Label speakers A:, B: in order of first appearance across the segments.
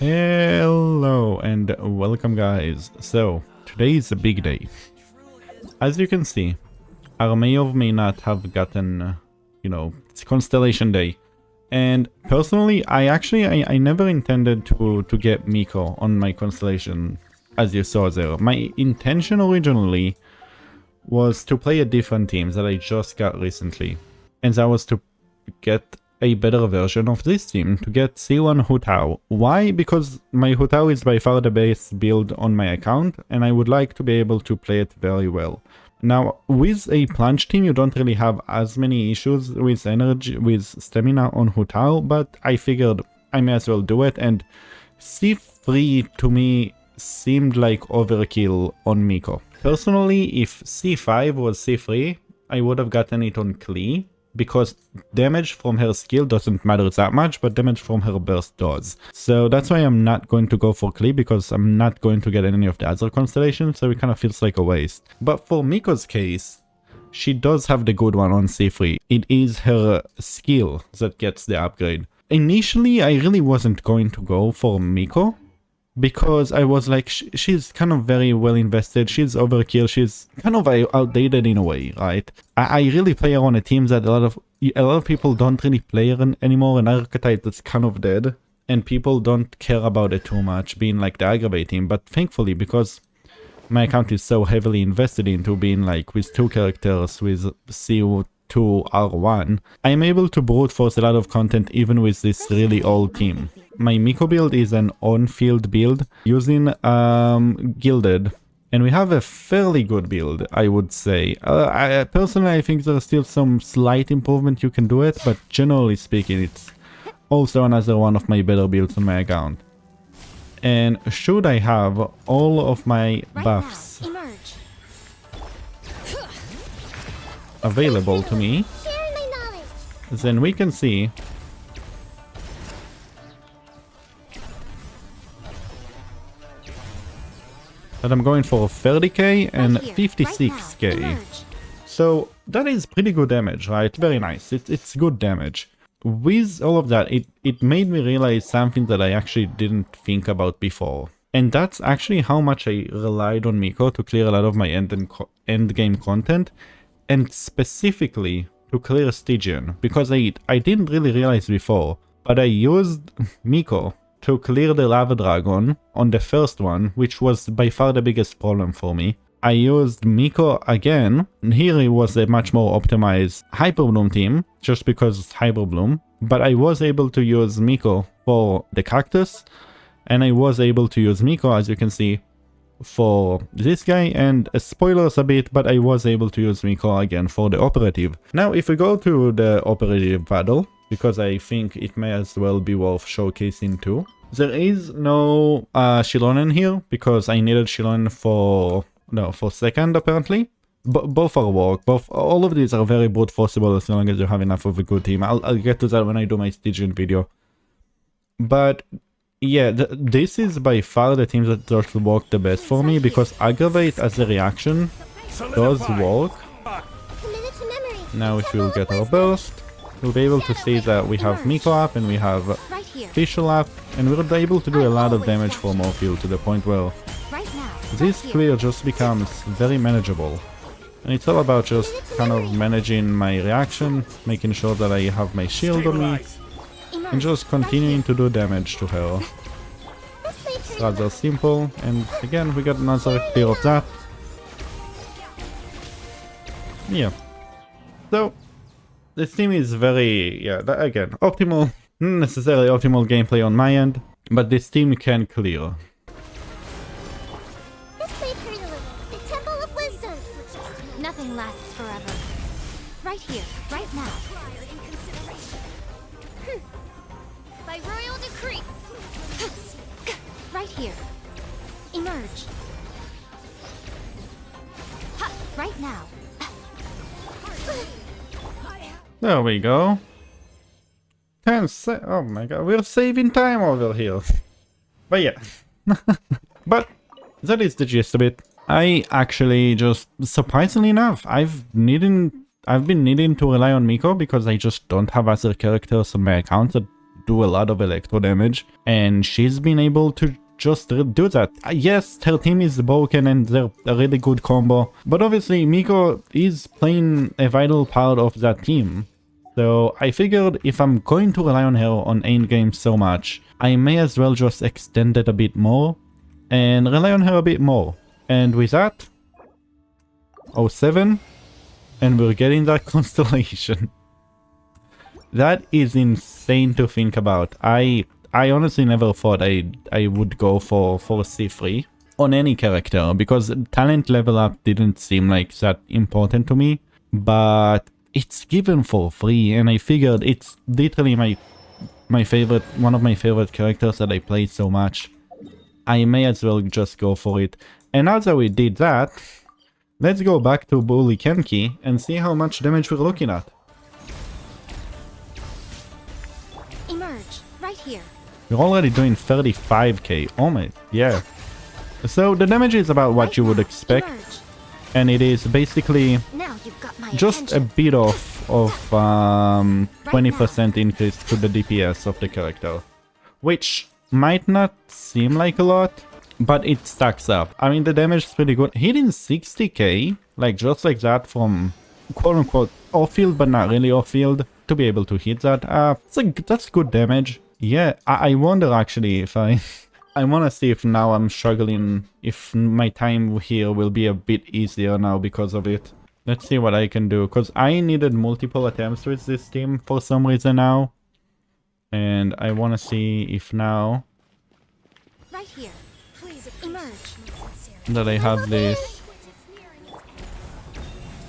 A: Hello and welcome guys. So today is a big day. As you can see, I may or may not have gotten, it's Constellation Day. And personally, I never intended to get Miko on my Constellation, as you saw there. My intention originally was to play a different team that I just got recently. And that was to get a better version of this team, to get C1 Hutao. Why? Because my Hutao is by far the best build on my account, and I would like to be able to play it very well. Now, with a plunge team, you don't really have as many issues with energy, with stamina on Hutao, but I figured I may as well do it, and C3 to me seemed like overkill on Miko. Personally, if C5 was C3, I would have gotten it on Klee, because damage from her skill doesn't matter that much, but damage from her burst does. So that's why I'm not going to go for Klee, because I'm not going to get any of the other constellations, so it kind of feels like a waste. But for Miko's case, she does have the good one on C3. It is her skill that gets the upgrade. Initially, I really wasn't going to go for Miko, because I was like, she's kind of very well invested, she's overkill, she's kind of outdated in a way, right? I really play her on a team that a lot of people don't really play her anymore, an archetype that's kind of dead, and people don't care about it too much, being like the aggravate team. But thankfully, because my account is so heavily invested into being like with two characters, with CO2 R1, I'm able to brute force a lot of content even with this really old team. My Miko build is an on-field build using Gilded, and we have a fairly good build, I would say. Personally, I think there's still some slight improvement you can do it, but generally speaking, it's also another one of my better builds on my account. And should I have all of my buffs available to me, then we can see that I'm going for 30k and 56k. So that is pretty good damage, right? Very nice. It's good damage. With all of that, it made me realize something that I actually didn't think about before. And that's actually how much I relied on Miko to clear a lot of my end game content, and specifically to clear Stygian, because I didn't really realize before, but I used Miko to clear the lava dragon on the first one, which was by far the biggest problem for me. I used Miko again, and here it was a much more optimized Hyper Bloom team, just because it's Hyper Bloom, but I was able to use Miko for the cactus, and I was able to use Miko, as you can see, for this guy, and spoilers a bit, but I was able to use Miko again for the operative. Now, if we go to the operative battle, because I think it may as well be worth showcasing too. There is no Shilonen here, because I needed Shilonen for second apparently. Both are work, all of these are very brute forceable as long as you have enough of a good team. I'll get to that when I do my Stygian video. But yeah, this is by far the team that does work the best for me, because Aggravate as a reaction does work. Now if we'll get our burst, we'll be able to see that we have Miko up and we have Fischl up, and we're able to do a lot of damage for Morpheus to the point where this clear just becomes very manageable. And it's all about just kind of managing my reaction, making sure that I have my shield on me, and just continuing to do damage to her. It's rather simple, and again we got another clear of that. Yeah. So this team is very, again, optimal, not necessarily optimal gameplay on my end, but this team can clear.
B: This may hurt a little. The Temple of Wisdom. Nothing lasts forever. Right here, right now. By royal decree. Right here. Emerge. Right now.
A: There we go. Oh my god, we're saving time over here. But yeah. But that is the gist of it. I actually just, surprisingly enough, I've been needing to rely on Miko because I just don't have other characters on my account that do a lot of electro damage, and she's been able to just do that. Yes, her team is broken and they're a really good combo, but obviously Miko is playing a vital part of that team. So I figured if I'm going to rely on her on endgame so much, I may as well just extend it a bit more and rely on her a bit more. And with that, 07, and we're getting that constellation. That is insane to think about. I honestly never thought I would go for C3 on any character, because talent level up didn't seem like that important to me, but it's given for free, and I figured it's literally my favorite, one of my favorite characters that I played so much. I may as well just go for it. And now that we did that, let's go back to Bully Kenki and see how much damage we're looking at.
B: Emerge, right here.
A: We're already doing 35k. Oh my, yeah. So the damage is about what you would expect.
B: Emerge.
A: And it is basically
B: Now you've got my
A: just a
B: attention.
A: bit of 20% increase to the DPS of the character, which might not seem like a lot, but it stacks up. I mean, the damage is pretty good. Hitting 60k, like just like that from quote-unquote off-field, but not really off-field, to be able to hit that, that's good damage. Yeah, I wonder actually if I want to see if now I'm struggling, if my time here will be a bit easier now because of it. Let's see what I can do, because I needed multiple attempts with this team for some reason now. And I want to see if now
B: Right here. Please emerge.
A: that I have this,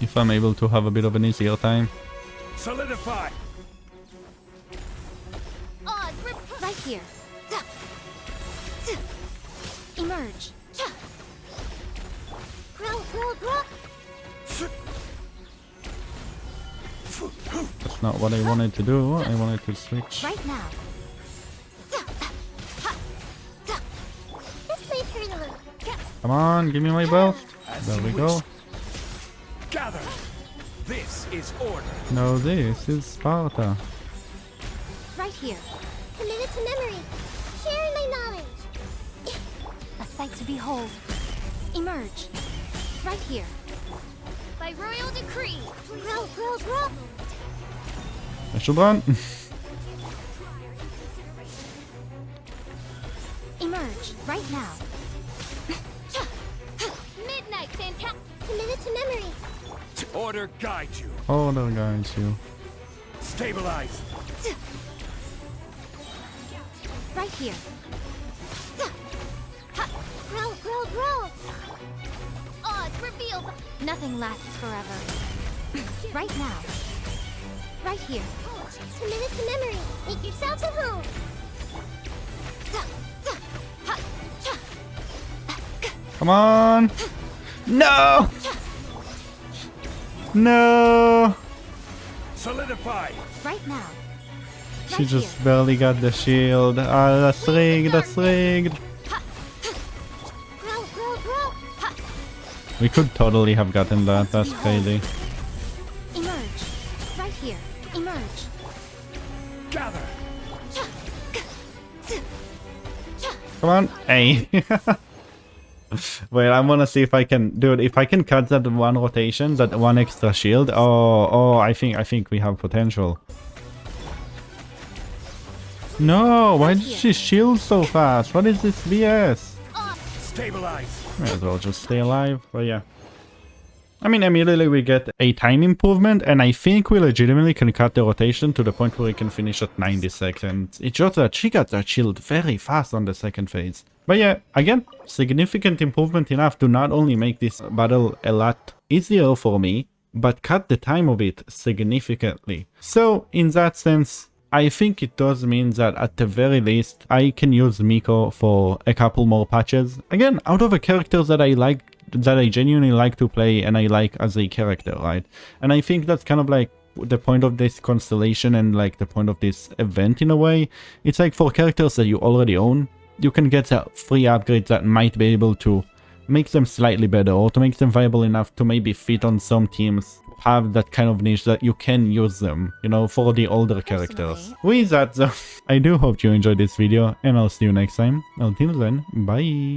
A: if I'm able to have a bit of an easier time.
C: Solidify.
B: Right here. Emerge.
A: That's not what I wanted to do. I wanted to switch.
B: Right now. This may hurt a little.
A: Come on, give me my belt. There we go.
C: Gather. This is order.
A: No, this is Sparta.
B: Right here. Committed to memory. Sharing my knowledge. A sight to behold. Emerge. Right here. By royal decree. Grow, grow, grow.
A: I should run.
B: Emerge. Right now. Midnight fantastic. Committed to memory.
C: Order guide you.
A: Order guys, you.
C: Stabilize.
B: Right here. Grow, grow, grow. Odds revealed. Nothing lasts forever. Right now. Right here. Committed to memory. Make yourselves at home.
A: Come on. No. No.
C: Solidify.
B: Right now.
A: She just barely got the shield. Ah, that's rigged. That's rigged.
B: Grow, grow, grow.
A: We could totally have gotten that. That's crazy.
B: Emerge. Right here. Emerge.
C: Gather.
A: Come on. Hey. Wait, I want to see if I can do it. If I can cut that one rotation, that one extra shield. Oh, I think we have potential. No, why did she shield so fast? What is this BS?
C: Stabilize.
A: May as well just stay alive. But yeah. I mean, immediately we get a time improvement, and I think we legitimately can cut the rotation to the point where we can finish at 90 seconds. It's just that she got that shield very fast on the second phase. But yeah, again, significant improvement enough to not only make this battle a lot easier for me, but cut the time of it significantly. So, in that sense, I think it does mean that at the very least, I can use Miko for a couple more patches. Again, out of a character that I like, that I genuinely like to play and I like as a character, right? And I think that's kind of like the point of this constellation and like the point of this event in a way. It's like for characters that you already own, you can get a free upgrade that might be able to make them slightly better or to make them viable enough to maybe fit on some teams. have that kind of niche that you can use them, you know, for the older characters. With that though, I do hope you enjoyed this video, and I'll see you next time. Until then, bye!